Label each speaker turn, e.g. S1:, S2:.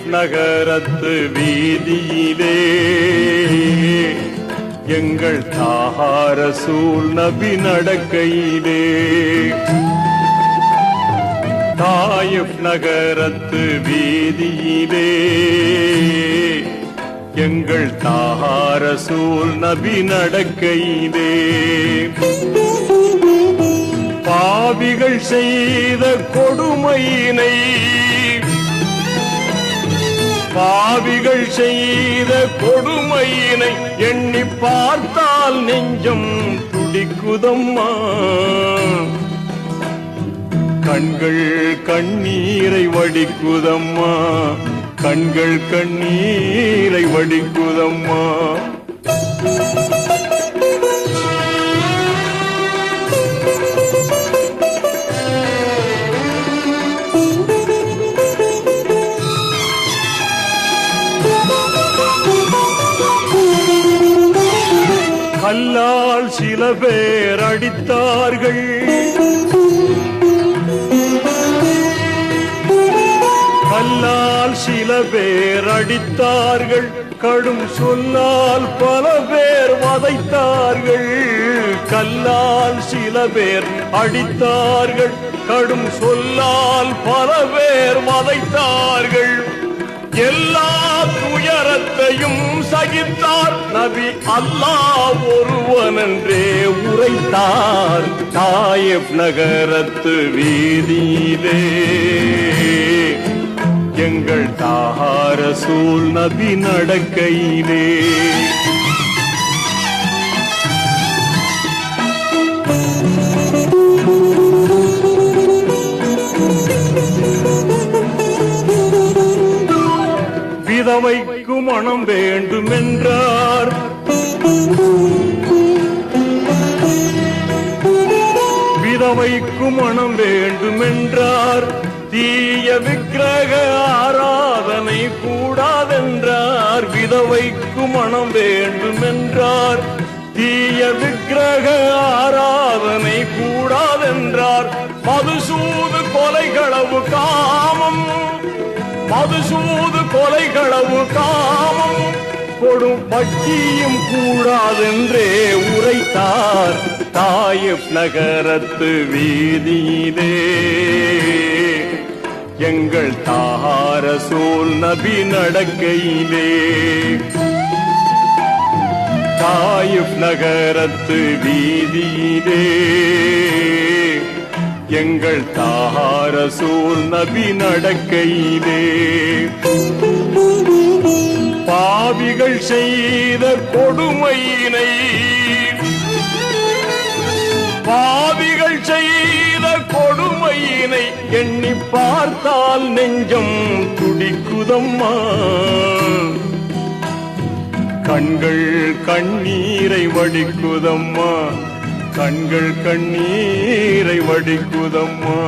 S1: தாயிப் நகரத்து வீதியிலே எங்கள் தாஹா ரசூல் நபி நடக்கையிலே. தாயிப் நகரத்து வீதியிலே எங்கள் தாஹா ரசூல் நபி நடக்கையிலே. பாவிகள் செய்த கொடுமையினை பாவிகள் செய்த கொடுமையினை எண்ணி பார்த்தால் நெஞ்சம் துடிக்குதம்மா. கண்கள் கண்ணீரை வடிக்குதம்மா, கண்கள் கண்ணீரை வடிக்குதம்மா. கல்லால் சில பேர் அடித்தார்கள், கல்லால் சில பேர் அடித்தார்கள், கடும் சொல்லால் பல பேர் வதைத்தார்கள். கல்லால் சில பேர் அடித்தார்கள், கடும் சொல்லால் பல பேர் வதைத்தார்கள். எல்லா துயரத்தையும் சகித்தார் நபி அல்லாஹ் ஒருவனென்றே உரைத்தார். தாயிப் நகரத்து வீதியிலே எங்கள் தாஹா ரசூல் நபி நடக்கையிலே. விதவைக்கு மனம் வேண்டுமென்றார், விதவைக்கு மனம் வேண்டுமென்றார். தீய விக்கிரக ஆராதனை கூடாதென்றார். விதவைக்கு மனம் வேண்டுமென்றார், தீய விக்கிரக ஆராதனை கூடாதென்றார். மதுசூது கொலைகளவு காமம், மதுசூது கொலைகளவு காமம், கொடும் பட்சியும் கூடாதென்றே உரைத்தார். தாயிப் நகரத்து வீதியிலே எங்கள் தாஹா ரசூல் நபி நடக்கையிலே. தாயிப் நகரத்து வீதியிலே எங்கள் தாஹா ரசூல் நபி நடக்கையிலே. பாவிகள் செய்த கொடுமையினை பாவிகள் செய்த கொடுமையினை எண்ணி பார்த்தால் நெஞ்சம் துடிக்குதம்மா. கண்கள் கண்ணீரை வடிக்குதம்மா, கண்கள் கண்ணீரை வடிக்குதம்மா.